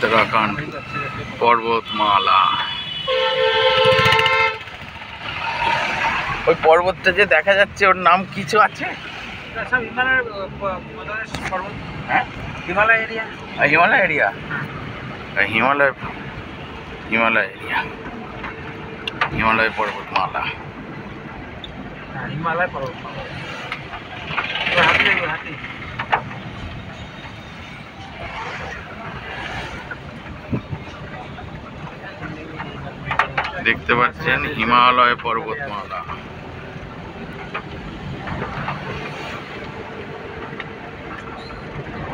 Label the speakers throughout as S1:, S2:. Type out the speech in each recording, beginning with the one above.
S1: उत्तराखंड पर्वतमाला। ওই পর্বতটা যে দেখা যাচ্ছে ওর নাম কিছু আছে?
S2: সব হিমালয়ের পর্বত। হ্যাঁ, Himalaya area.
S1: Himalaya area, Himalaya Himalaya area, Himalaya পর্বতমালা।
S2: হ্যাঁ, হিমালয় পর্বতমালা। হাতি
S1: দেখতে পাচ্ছেন হিমালয় পর্বতমালা।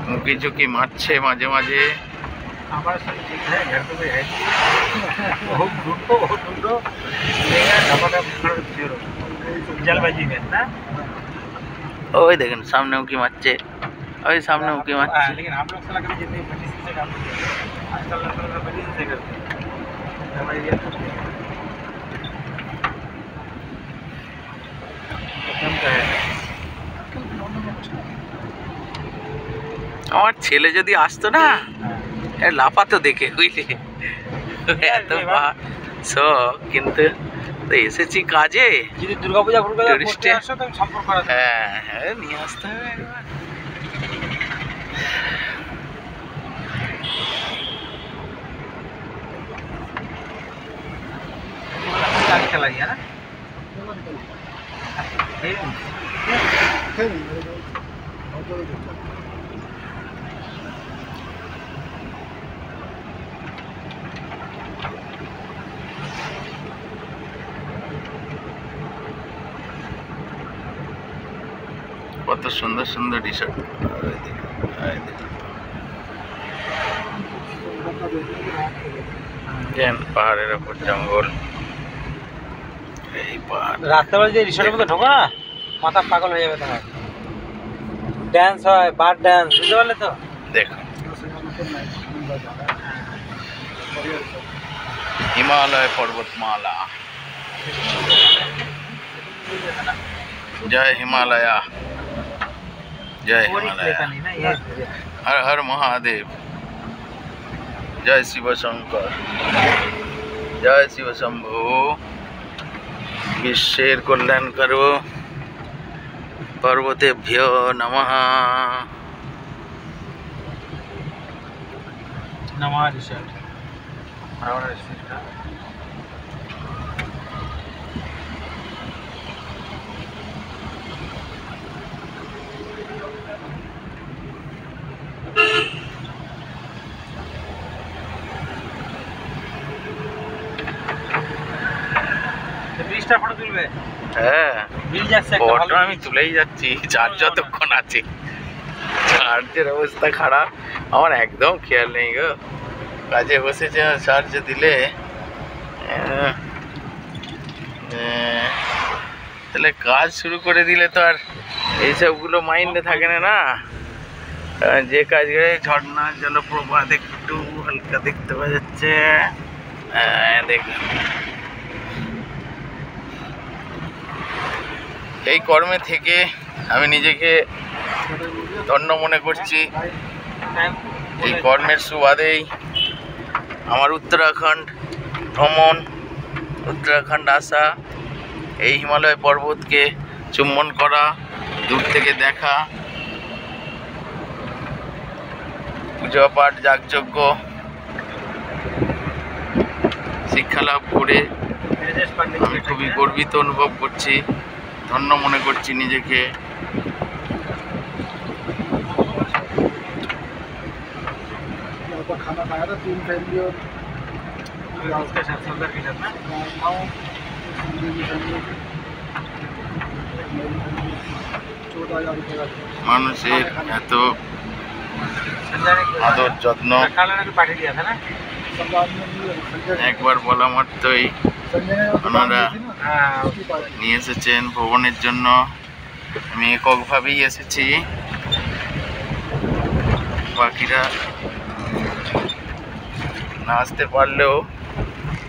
S1: মুখি ঝুঁকি মারছে মাঝে মাঝে। ওই দেখেন সামনে উঁকি মারছে, ওই সামনে উঁকি মারছে। আমার ছেলে যদি আসতো না লাফাতো দেখে, বুঝলি, এত শখ। কিন্তু এসেছি কাজে,
S2: যদি দুর্গাপূজা
S1: টুরিস্টে,
S2: সম্পর্ক
S1: হ্যাঁ হ্যাঁ নিয়ে আসতে হবে একবার।
S2: খেলা গিয়া না
S1: কত সুন্দর সুন্দর টি শার্ট। পাহাড়ের ওপর জঙ্গল, এই পাহাড়।
S2: রাত্রেবেলা যে রিসোর্টের মধ্যে ঢোকো না, মাথা পাগল হয়ে যাবে তোমার। ড্যান্স হয়, বার্ড ড্যান্স, বুঝতে পারলে তো?
S1: দেখো হিমালয় পর্বতমালা। জয় হিমালয়া, জয় হিমালয়া, হর হর মহাদেব, জয় শিব শঙ্কর, জয় শিব শম্ভু। বিশ্বের কল্যাণ করো, পর্বতেভ্যো নমঃ।
S2: নমঃ রিসোর্ট।
S1: হ্যাঁ, ফটো আমি তুলেই যাচ্ছি। চার্জ যতক্ষণ আছে, চার্জের অবস্থা খারাপ, আমার একদম খেয়াল নেই গো। কাজে বসেছে, চার্জ দিলে তাহলে কাজ শুরু করে দিলে তো আর এইসবগুলো মাইন্ডে থাকে না। যে কাজ ঝর্ণা জলপ্রপাত একটু হালকা দেখতে পাওয়া যাচ্ছে। দেখুন, এই কর্মে থেকে আমি নিজেকে ধন্য মনে করছি। এই কর্মের সুবাদেই আমার উত্তরাখণ্ড ভ্রমণ, উত্তরাখণ্ড আসা, এই হিমালয় পর্বতকে চুম্বন করা, দূর থেকে দেখা, পূজা পাঠ যাগযজ্ঞ শিক্ষালাভ করে আমি খুবই গর্বিত অনুভব করছি, ধন্য মনে করছি নিজেকে।
S2: खाना खाया था 3 फैमिली और उसके साथ सुंदर के साथ ना
S1: মানুষের এত আদর যত্ন, একবার বলা মাত্রই ওনারা নিয়ে এসেছেন ভ্রমণের জন্য। আমি এককভাবেই এসেছি, বাকিরা না আসতে পারলেও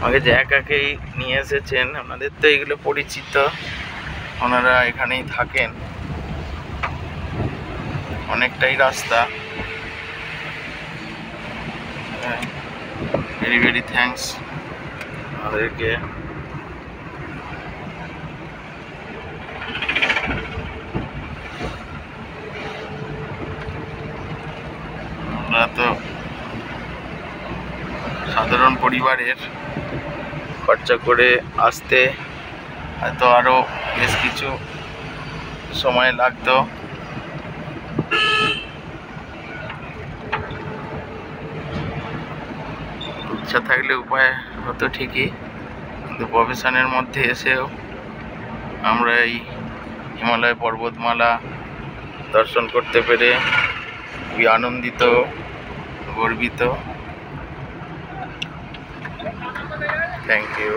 S1: আমাকে যে একাকেই নিয়ে এসেছেন। আমাদের তো এগুলো পরিচিত, ওনারা এখানেই থাকেন, অনেকটাই রাস্তা। ভেরি ভেরি থ্যাঙ্কস আমাদেরকে। আমরা তো সাধারণ পরিবারের, খরচা করে আসতে হয়তো আরও বেশ কিছু সময় লাগতো। ইচ্ছা থাকলে উপায় হতো ঠিকই, কিন্তু প্রফেশনের মধ্যে এসেও আমরা এই হিমালয় পর্বতমালা দর্শন করতে পেরে খুবই আনন্দিত, গর্বিত। Thank you.